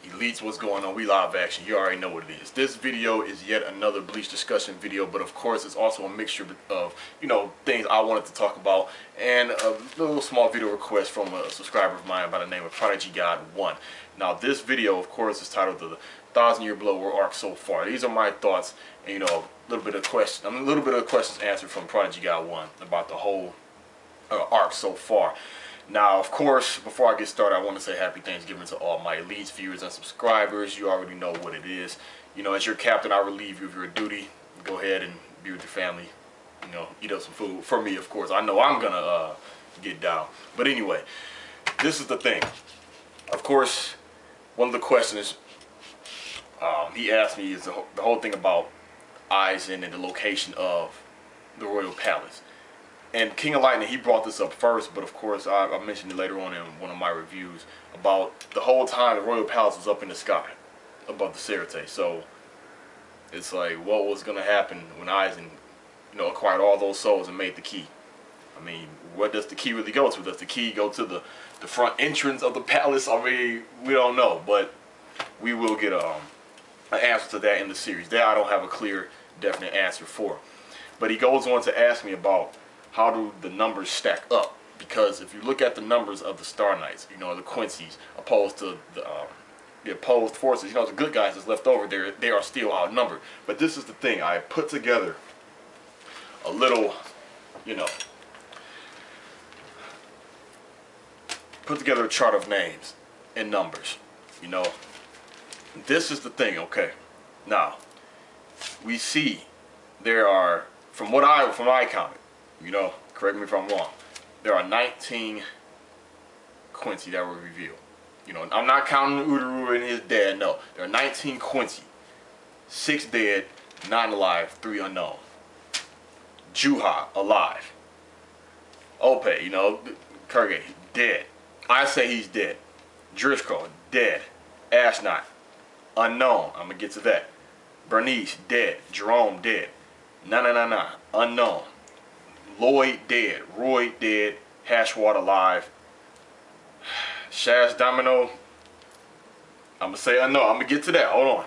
Elites, what's going on? We live action. You already know what it is. This video is yet another Bleach discussion video, but of course it's also a mixture of, things I wanted to talk about and a little small video request from a subscriber of mine by the name of prodigygod 1. Now this video, of course, is titled the 1,000-Year Blood War arc so far. These are my thoughts and, a little bit of questions answered from prodigygod 1 about the whole arc so far. Now, of course, before I get started, I want to say happy Thanksgiving to all my Elites, viewers, and subscribers. You already know what it is. As your captain, I relieve you of your duty. Go ahead and be with your family. Eat up some food. For me, of course. I know I'm going to get down. But anyway, this is the thing. Of course, one of the questions he asked me is the whole thing about Aizen and the location of the Royal Palace. And King of Lightning, he brought this up first, but of course I mentioned it later on in one of my reviews about the whole time the Royal Palace was up in the sky above the Serite. So it's like, what was going to happen when Aizen, acquired all those souls and made the key? I mean, what does the key really go to? Does the key go to the front entrance of the palace? I mean, we don't know, but we will get an answer to that in the series. That I don't have a clear, definite answer for. But he goes on to ask me about how do the numbers stack up? Because if you look at the numbers of the Star Knights, the Quincy's, opposed to the opposed forces, the good guys that's left over, they are still outnumbered. But this is the thing. I put together a little, put together a chart of names and numbers. This is the thing, okay? Now, we see there are, from my counted, correct me if I'm wrong, there are 19 Quincy that were revealed. I'm not counting Ururu and his dad, no. There are 19 Quincy. 6 dead, 9 alive, 3 unknown. Juha, alive. Ope, Kurge, dead. I say he's dead. Driscoll, dead. Ashnot, unknown. I'm going to get to that. Bernice, dead. Jerome, dead. Nah, unknown. Lloyd, dead. Roy, dead. Hashwat, alive. Shaz Domino, I'm going to say unknown. I'm going to get to that. Hold on.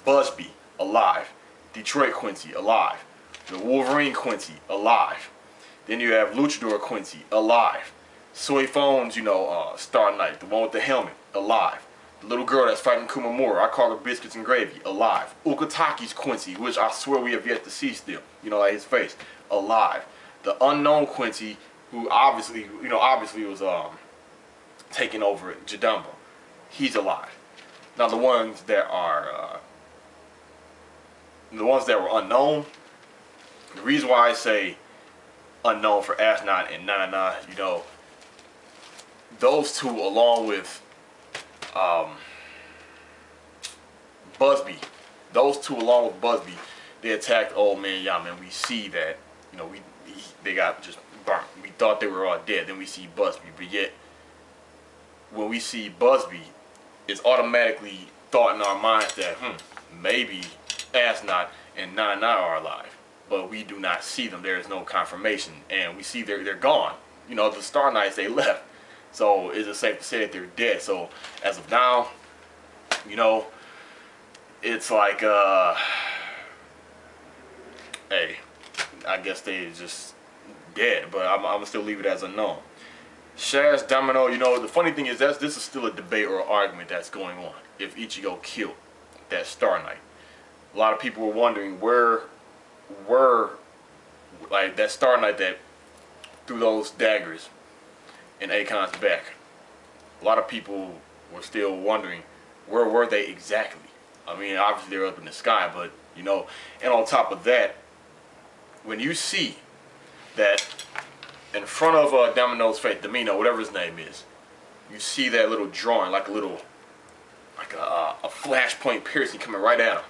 Busby, alive. Detroit Quincy, alive. The Wolverine Quincy, alive. Then you have Luchador Quincy, alive. Soy Phones, Star Knight, the one with the helmet, alive. The little girl that's fighting Kumamura, I call her Biscuits and Gravy, alive. Ukataki's Quincy, which I swear we have yet to see still, like his face, alive. The unknown Quincy, who obviously was taking over Jadumbo, he's alive. Now the ones that were unknown, the reason why I say unknown for Ashnot and Nana, those two along with Busby, they attacked Old Man Yam, and we see that, they got just burnt. We thought they were all dead. Then we see Busby, but yet when we see Busby, it's automatically thought in our minds that maybe Ashnot and Nana are alive, but we do not see them. There is no confirmation, and we see they're gone. The Star Knights, they left. So is it safe to say that they're dead? So as of now, it's like, hey, I guess they just dead, but I'm going to still leave it as unknown. Shaz Domino, the funny thing is this is still a debate or argument that's going on, if Ichigo killed that Star Knight. A lot of people were wondering where like that Star Knight that threw those daggers in Akon's back. A lot of people were still wondering where were they exactly. I mean, obviously they're up in the sky, but and on top of that, when you see that in front of Domino's face, Domino, whatever his name is, you see that little drawing, like a flashpoint piercing coming right at him.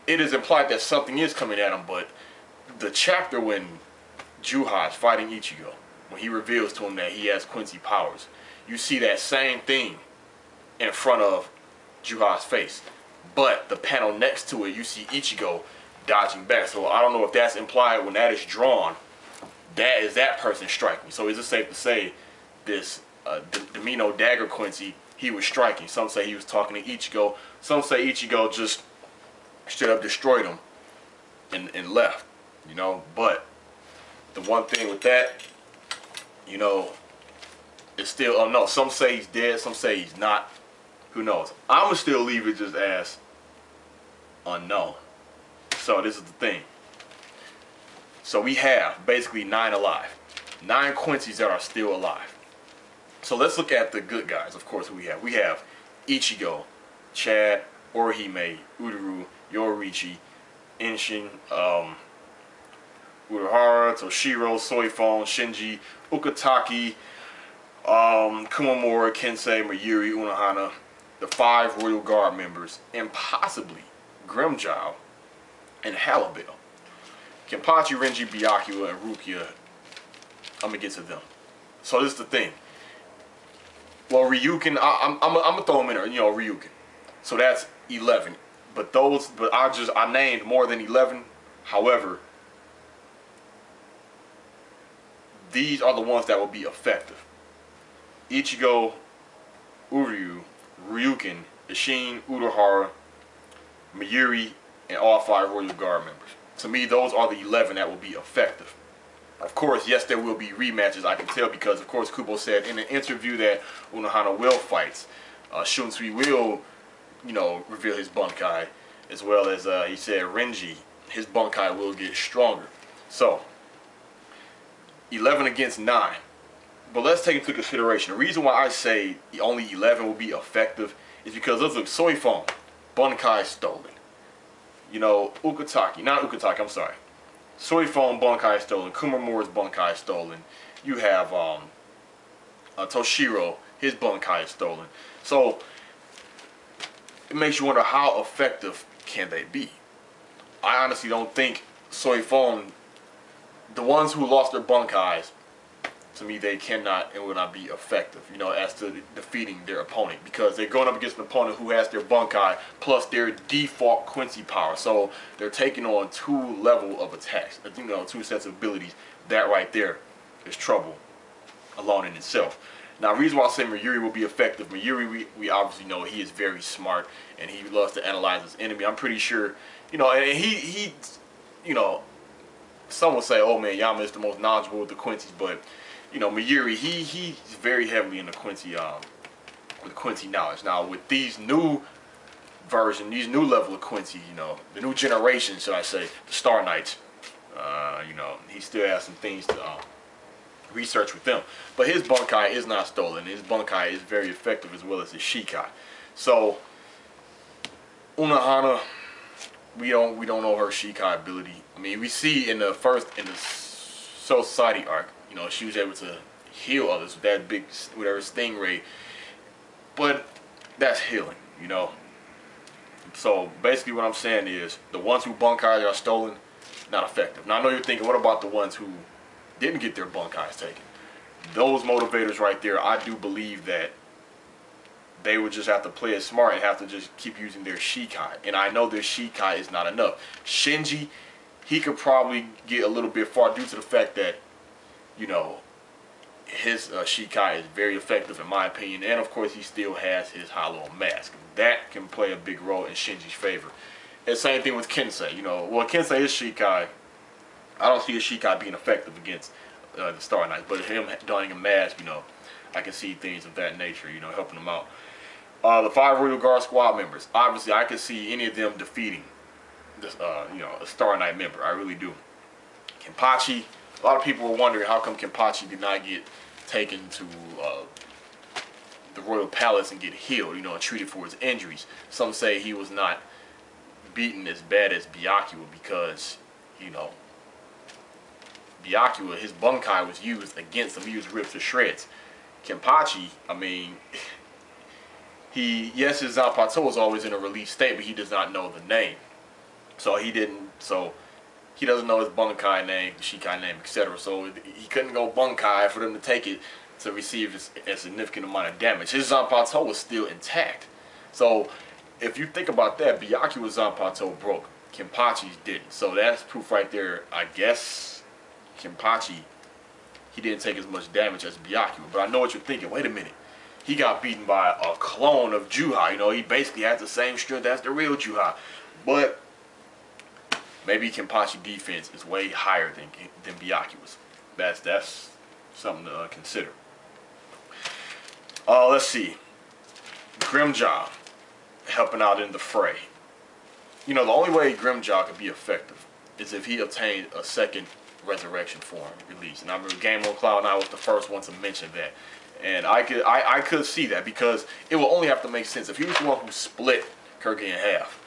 It is implied that something is coming at him, but the chapter when Juha is fighting Ichigo, when he reveals to him that he has Quincy powers, you see that same thing in front of Juha's face. But the panel next to it, you see Ichigo dodging back. So I don't know if that's implied when that is drawn, that person striking. So is it safe to say this Domino Dagger Quincy, he was striking. Some say he was talking to Ichigo. Some say Ichigo just straight up destroyed him and left, you know. But the one thing with that, you know, it's still unknown. Some say he's dead, some say he's not. Who knows? I'm gonna still leave it just as unknown. So this is the thing. So we have basically 9 alive. 9 Quincy's that are still alive. So let's look at the good guys, of course, who we have. We have Ichigo, Chad, Orihime, Ururu, Yoruichi, Enshin, Urahara, Toshiro, Soifon, Shinji, Ukitake, Kumamura, Kensei, Mayuri, Unohana, the 5 Royal Guard members, and possibly Grimmjow and Halibel. Kenpachi, Renji, Byakuya, and Rukia, I'm going to get to them. So this is the thing. Well, Ryukin, I'm going to throw him in there, you know, Ryukin. So that's 11. But I named more than 11. However, these are the ones that will be effective. Ichigo, Uryu, Ryukin, Ishin, Urahara, Mayuri, and all 5 Royal Guard members. To me, those are the 11 that will be effective. Of course, yes, there will be rematches, I can tell, because, of course, Kubo said in an interview that Unohana will fight. Shunsui will, you know, reveal his Bunkai, as well as he said Renji, his Bunkai will get stronger. So, 11 against 9. But let's take into consideration, the reason why I say only 11 will be effective is because, let's look, Soifon, Bunkai stolen. You know, Ukitake, not Ukitake, I'm sorry. Soifon, Bunkai stolen. Kumamura's Bunkai stolen. You have Toshiro, his Bunkai is stolen. So, it makes you wonder, how effective can they be? I honestly don't think Soifon, the ones who lost their Bunkais, to me, they cannot and will not be effective, you know, as to defeating their opponent, because they're going up against an opponent who has their Bunkai plus their default Quincy power. So they're taking on 2 levels of attacks, you know, 2 sets of abilities. That right there is trouble alone in itself. Now, the reason why I say Mayuri will be effective, Mayuri, we obviously know he is very smart and he loves to analyze his enemy. I'm pretty sure, you know, and he you know, some will say, oh man, Yama is the most knowledgeable with the Quincy's, but you know, Mayuri, he's very heavily in the Quincy, with Quincy knowledge. Now, with these new version, these new level of Quincy, you know, the new generation, should I say, the Star Knights, you know, he still has some things to research with them. But his Bunkai is not stolen. His Bunkai is very effective, as well as his Shikai. So, Unohana, we don't know her Shikai ability. I mean, we see in the Soul Society arc, you know, she was able to heal others with that big, whatever, stingray. But that's healing, you know. So basically what I'm saying is, the ones who Bunkai are stolen, not effective. Now I know you're thinking, what about the ones who didn't get their Bunkais taken? Those motivators right there, I do believe that they would just have to play it smart and have to just keep using their Shikai. And I know their Shikai is not enough. Shinji, he could probably get a little bit far due to the fact that, you know, his Shikai is very effective in my opinion, and of course he still has his Hollow Mask. That can play a big role in Shinji's favor. And same thing with Kensei, you know. Well, Kensei is Shikai. I don't see his Shikai being effective against the Star Knights, but him donning a mask, you know, I can see things of that nature, you know, helping him out. The 5 Royal Guard squad members, obviously I can see any of them defeating this, you know, a Star Knight member. I really do. Kenpachi, a lot of people were wondering how come Kenpachi did not get taken to the Royal Palace and get healed, you know, and treated for his injuries. Some say he was not beaten as bad as Byakuya because, you know, Byakuya, his Bunkai was used against him. He was ripped to shreds. Kenpachi, I mean, yes, his Zanpakuto was always in a release state, but he does not know the name. So he doesn't know his Bunkai name, Shikai name, etc. So he couldn't go Bunkai for them to take it to receive a significant amount of damage. His Zanpakuto was still intact. So if you think about that, Byakuya's Zanpakuto broke. Kenpachi's didn't. So that's proof right there. I guess Kenpachi, he didn't take as much damage as Byakuya. But I know what you're thinking. Wait a minute. he got beaten by a clone of Juha. You know, he basically has the same strength as the real Juha. But maybe Kenpachi defense is way higher than Byakuya's. That's something to consider. Let's see. Grimjaw helping out in the fray. You know, the only way Grimjaw could be effective is if he obtained a second resurrection form release. And I remember Game on Cloud 9 was the first one to mention that. And I could see that, because it will only have to make sense. If he was the one who split Kirky in half,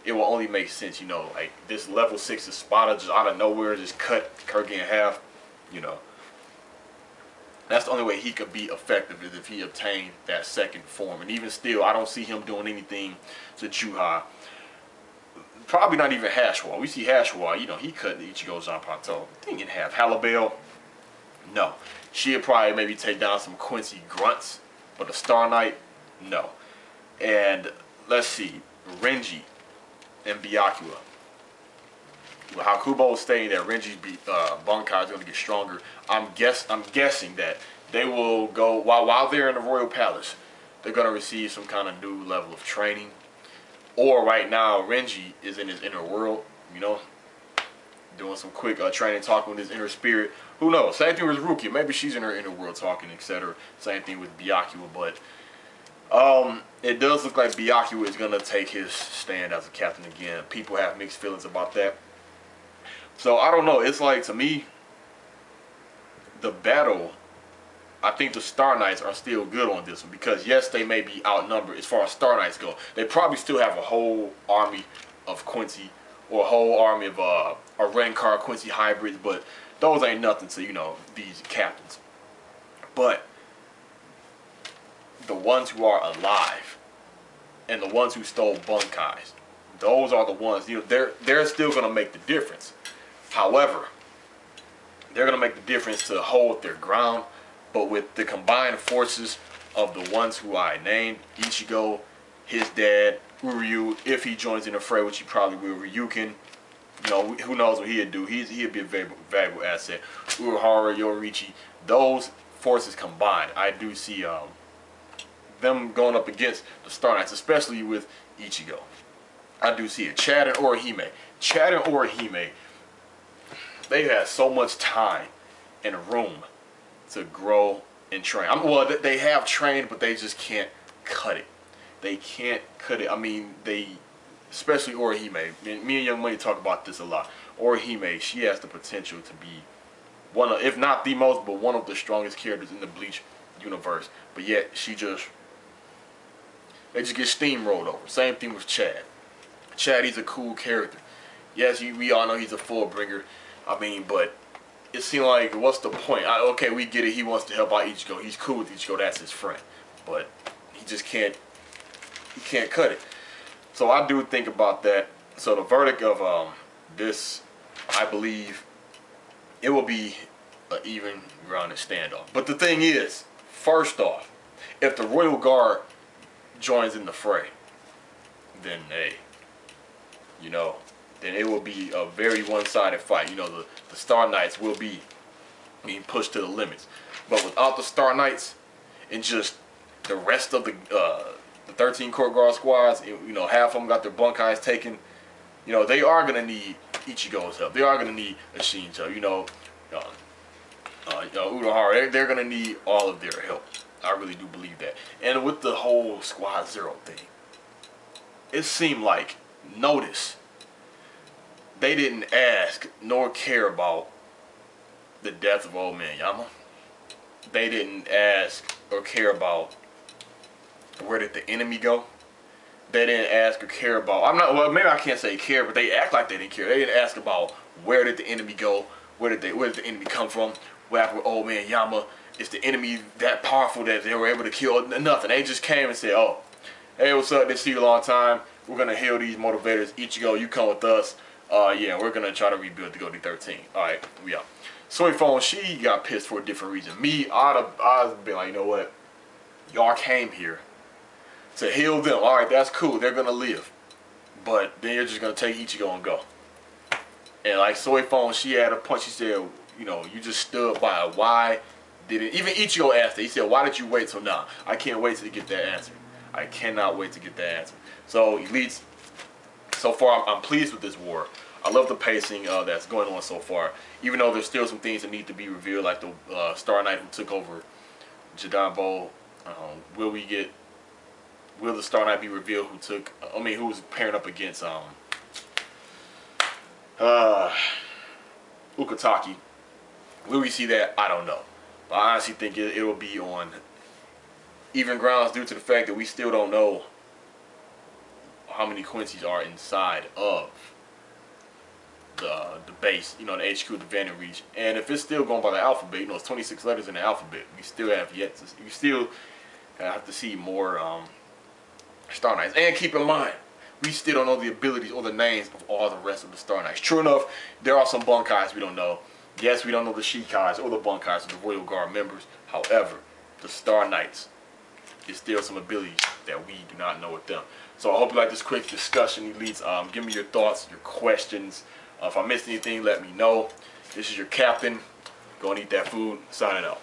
it will only make sense, you know, like this level 6 Espada just out of nowhere just cut Kirky in half, you know. That's the only way he could be effective, is if he obtained that second form. And even still, I don't see him doing anything to Juha. Probably not even Hashwa. We see Hashwa, you know, he cut Ichigo's Zanpakuto thing in half. Halibel, no. She'll probably maybe take down some Quincy grunts, but the Star Knight, no. And let's see, Renji and Byakuya. Well, Hakubo was stating that Renji's Bunkai is going to get stronger. I'm guessing that they will go while they're in the Royal Palace. They're going to receive some kind of new level of training. Or right now, Renji is in his inner world, you know, doing some quick training, talking with his inner spirit. Who knows? Same thing with Rukia. Maybe she's in her inner world talking, etc. Same thing with Byakuya. But it does look like Byakuya is going to take his stand as a captain again. People have mixed feelings about that. So, I don't know. It's like, to me, the battle, I think the Star Knights are still good on this one. Because, yes, they may be outnumbered as far as Star Knights go. They probably still have a whole army of Quincy, or a whole army of a Renkar Quincy hybrids. But those ain't nothing to, you know, these captains. But the ones who are alive and the ones who stole Bunkais, those are the ones, you know, they're still going to make the difference. However, they're going to make the difference to hold their ground. But with the combined forces of the ones who I named, Ichigo, his dad, Uryu, if he joins in the fray, which he probably will, Ryukin, you know, who knows what he'd do. He'd be a very valuable asset. Urahara, Yoriichi, those forces combined, I do see them going up against the Star Knights, especially with Ichigo. I do see it. Chad and Orihime. Chad and Orihime, they've had so much time and room to grow and train. Well, they have trained, but they just can't cut it. They can't cut it. I mean, especially Orihime. Me and Young Money talk about this a lot. Orihime, she has the potential to be one of, if not the most, but one of the strongest characters in the Bleach universe. But yet, they just get steamrolled over. Same thing with Chad. Chad, he's a cool character. Yes, we all know he's a Fullbringer. I mean, but it seemed like, what's the point? Okay, we get it. He wants to help out Ichigo. He's cool with Ichigo. That's his friend. But he just can't. He can't cut it. So I do think about that. So the verdict of this, I believe, it will be an even grounded standoff. But the thing is, first off, if the Royal Guard joins in the fray, then hey, you know, then it will be a very one-sided fight. You know, the Star Knights will be being pushed to the limits. But without the Star Knights and just the rest of the 13 Court Guard squads, you know, half of them got their Bunkais taken. You know, they are going to need Ichigo's help. They are going to need Ashin's help. You know, Urahara, they're going to need all of their help. I really do believe that. And with the whole Squad Zero thing, it seemed like, notice, they didn't ask nor care about the death of old man Yama. They didn't ask or care about where did the enemy go. They didn't ask or care about, well, maybe I can't say care, but they act like they didn't care. They didn't ask about where did the enemy go, where did the enemy come from, what happened with old man Yama. Is the enemy that powerful that they were able to kill? Nothing. They just came and said, oh, hey, what's up? They see you a long time. We're going to heal these motivators. Ichigo, you come with us. Yeah, we're going to try to rebuild the Goldie 13. Alright, we out. Soifon, she got pissed for a different reason. Me, I'd have been like, you know what? Y'all came here to heal them. Alright, that's cool. They're going to live. But then you're just going to take Ichigo and go. And like Soifon, she had a point. She said, you know, you just stood by. Why didn't. Even Ichigo asked it. He said, "Why did you wait till now?" I can't wait to get that answer. I cannot wait to get that answer. So elites, so far I'm pleased with this war. I love the pacing that's going on so far. Even though there's still some things that need to be revealed, like the Star Knight who took over Jadambo. Will the Star Knight be revealed who took? Who was pairing up against Ukitake? Will we see that? I don't know. But I honestly think it will be on even grounds due to the fact that we still don't know how many Quincy's are inside of the base, the HQ of the Vannon region. And if it's still going by the alphabet, it's 26 letters in the alphabet. We still have to see more Star Knights. And keep in mind, we still don't know the abilities or the names of all the rest of the Star Knights. True enough, there are some Bunkais we don't know. Yes, we don't know the Shikais or the Bunkais or the Royal Guard members. However, the Star Knights, there's still some abilities that we do not know with them. So I hope you like this quick discussion, elites. Give me your thoughts, your questions. If I missed anything, let me know. This is your captain. Go and eat that food. Signing out.